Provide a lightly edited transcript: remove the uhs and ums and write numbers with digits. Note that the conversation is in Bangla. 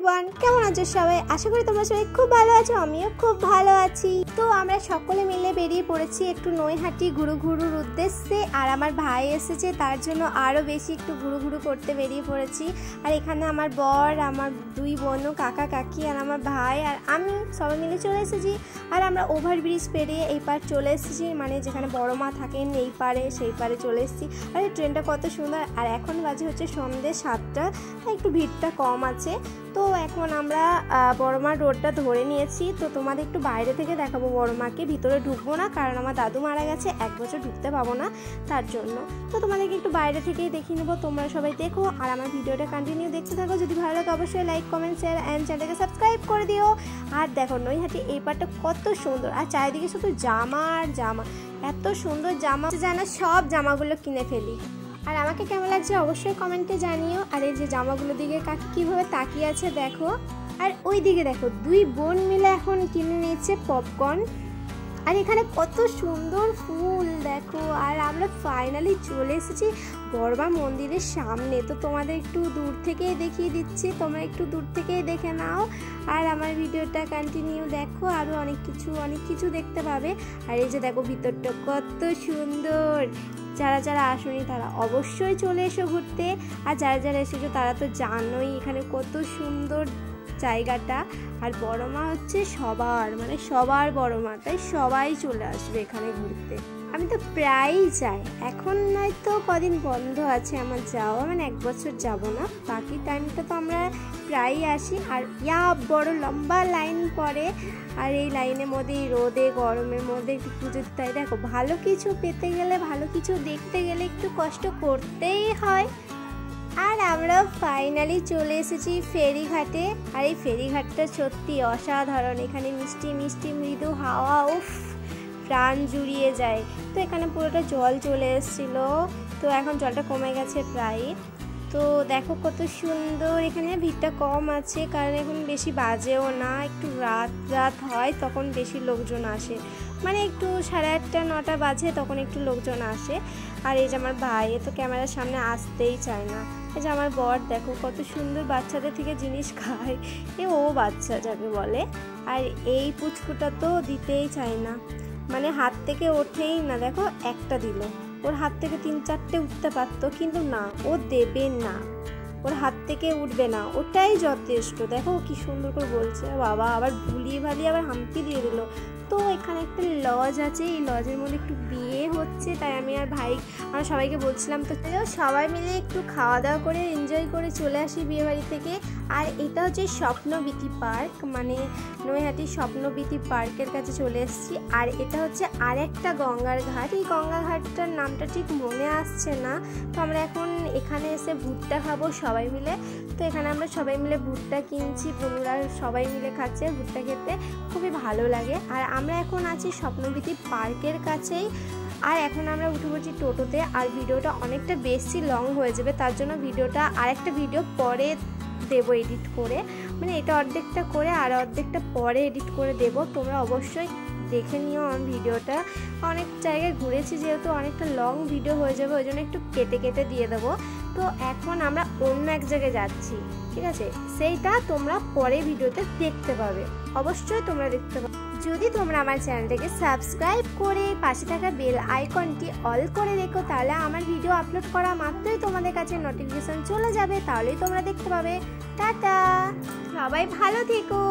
এভরিওয়ান, কেমন আছো সবাই? আশা করি তোমরা সবাই খুব ভালো আছো, আমিও খুব ভালো আছি। তো আমরা সকলে মিলে বেরিয়ে পড়েছি একটু নৈহাটি ঘুরুর উদ্দেশ্যে। আর আমার ভাই এসেছে, তার জন্য আরও বেশি একটু ঘুরু করতে বেরিয়ে পড়েছি। আর এখানে আমার বর, আমার দুই বোন, কাকা কাকি আর আমার ভাই আর আমি সবাই মিলে চলে এসেছি। আর আমরা ওভারব্রিজ পেরিয়ে এই পার চলে এসেছি, মানে যেখানে বড় মা থাকেন এই পারে, সেই পারে চলে এসেছি। আর এই ট্রেনটা কত সুন্দর। আর এখন বাজে হচ্ছে সন্ধ্যে 7টা, একটু ভিড়টা কম আছে। তো এখন আমরা বড়মার রোডটা ধরে নিয়েছি। তো তোমাদের একটু বাইরে থেকে দেখাবো বড়মাকে, ভিতরে ঢুকবো না, কারণ আমার দাদু মারা গেছে, 1 বছর ঢুকতে পাবো না তার জন্য। তো তোমাদেরকে একটু বাইরে থেকেই দেখিয়ে নেবো, তোমরা সবাই দেখো আর আমার ভিডিওটা কন্টিনিউ দেখতে থাকো। যদি ভালো লাগে অবশ্যই লাইক, কমেন্ট, শেয়ার অ্যান্ড চ্যানেলকে সাবস্ক্রাইব করে দিও। আর দেখো নৈহাটি এই পারটা কত সুন্দর, আর চারিদিকে শুধু জামা আর জামা, এত সুন্দর জামা যেন সব জামাগুলো কিনে ফেলি। আর আমাকে কেমন লাগছে অবশ্যই কমেন্টে জানিও। আর এই যে জামাগুলোর দিকে কাকি কীভাবে তাকিয়ে আছে দেখো। আর ওই দিকে দেখো, দুই বোন মিলে এখন কিনে নিয়েছে পপকর্ন। আর এখানে কত সুন্দর ফুল দেখো। আর আমরা ফাইনালি চলে এসেছি বড়মা মন্দিরের সামনে। তো তোমাদের একটু দূর থেকেই দেখিয়ে দিচ্ছি, তোমরা একটু দূর থেকেই দেখে নাও। আর আমার ভিডিওটা কন্টিনিউ দেখো, আরও অনেক কিছু দেখতে পাবে। আর এই যে দেখো ভিতরটা কত সুন্দর। যারা আসেনি তারা অবশ্যই চলে এসো ঘুরতে। আর যারা এসেছো তারা তো জানোই এখানে কত সুন্দর জায়গাটা। আর বড় মা হচ্ছে সবার, মানে সবার বড় মা, তাই সবাই চলে আসবে এখানে ঘুরতে। আমি তো প্রায়ই যাই, এখন নয়তো কদিন বন্ধ আছে আমার যাওয়া, মানে 1 বছর যাব না, বাকি টাইমটা তো আমরা প্রায়ই আসি। আর বড় লম্বা লাইন পড়ে, আর এই লাইনের মধ্যে এই রোদে গরমের মধ্যে একটু পুজো দিতে হয়। দেখো ভালো কিছু পেতে গেলে, ভালো কিছু দেখতে গেলে একটু কষ্ট করতেই হয়। আর আমরা ফাইনালি চলে এসেছি ফেরিঘাটে। আর এই ফেরিঘাটটা সত্যি অসাধারণ, এখানে মিষ্টি মৃদু হাওয়া, উফ, প্রাণ জুড়িয়ে যায়। তো এখানে পুরোটা জল চলে এসেছিলো, তো এখন জলটা কমে গেছে প্রায়। তো দেখো কত সুন্দর, এখানে ভিড়টা কম আছে কারণ এখন বেশি বাজেও না, একটু রাত হয় তখন বেশি লোকজন আসে, মানে একটু 8:30 9টা বাজে তখন একটু লোকজন আসে। আর এই যে আমার ভাই, তো ক্যামেরার সামনে আসতেই চায় না। এই যে আমার বর দেখো কত সুন্দর বাচ্চাদের থেকে জিনিস খায়, ও বাচ্চা যাকে বলে। আর এই পুচকুটা তো দিতেই চায় না, মানে হাত থেকে ওঠেই না। দেখো একটা দিল, ওর হাত থেকে 3-4টে উঠতে পারতো, কিন্তু না, ও দেবে না, ওর হাত থেকে উঠবে না, ওটাই যথেষ্ট। দেখো কি সুন্দর করে বলছে, বাবা আবার ভুলিয়ে আবার হামকি দিয়ে দিল। তো এখানে একটা লজ আছে, এই লজের মধ্যে একটু বিয়ে হচ্ছে, তাই আমি আর ভাই আমরা সবাইকে বলছিলাম তো সবাই মিলে একটু খাওয়া দাওয়া করে এনজয় করে চলে আসি বিয়ে বাড়ি থেকে। আর এটা হচ্ছে স্বপ্নবীথি পার্ক, মানে নৈহাটির স্বপ্নবীথি পার্কের কাছে চলে এসেছি। আর এটা হচ্ছে আরেকটা গঙ্গার ঘাট, এই গঙ্গার ঘাটটার নামটা ঠিক মনে আসছে না। তো আমরা এখন এখানে এসে ভুট্টা খাবো সবাই মিলে। তো এখানে আমরা সবাই মিলে ভুট্টা কিনছি, বন্ধুরা সবাই মিলে খাচ্ছে, ভুট্টা খেতে খুবই ভালো লাগে। আর আমরা এখন আছি স্বপ্নবীথি পার্কের কাছেই। আর এখন আমরা উঠে পড়ছি টোটোতে। আর ভিডিওটা অনেকটা বেশি লং হয়ে যাবে, তার জন্য ভিডিওটা আরেকটা ভিডিও পরে দেবো এডিট করে, মানে এটা অর্ধেকটা করে আর অর্ধেকটা পরে এডিট করে দেব। তোমরা অবশ্যই দেখে নিও আমার ভিডিওটা। অনেক জায়গায় ঘুরেছি, যেহেতু অনেকটা লং ভিডিও হয়ে যাবে, ওই জন্য একটু কেটে দিয়ে দেবো। তো এখন আমরা অন্য এক জায়গায় যাচ্ছি, ঠিক আছে, সেইটা তোমরা পরে ভিডিওতে দেখতে পাবে, অবশ্যই তোমরা দেখতে পাবে। যদি তোমরা আমার চ্যানেলটাকে সাবস্ক্রাইব করে পাশে থাকা বেল আইকনটি অল করে রেখো, তাহলে আমার ভিডিও আপলোড করা মাত্রই তোমাদের কাছে নোটিফিকেশন চলে যাবে, তাহলেই তোমরা দেখতে পাবে। টাটা, সবাই ভালো থেকো।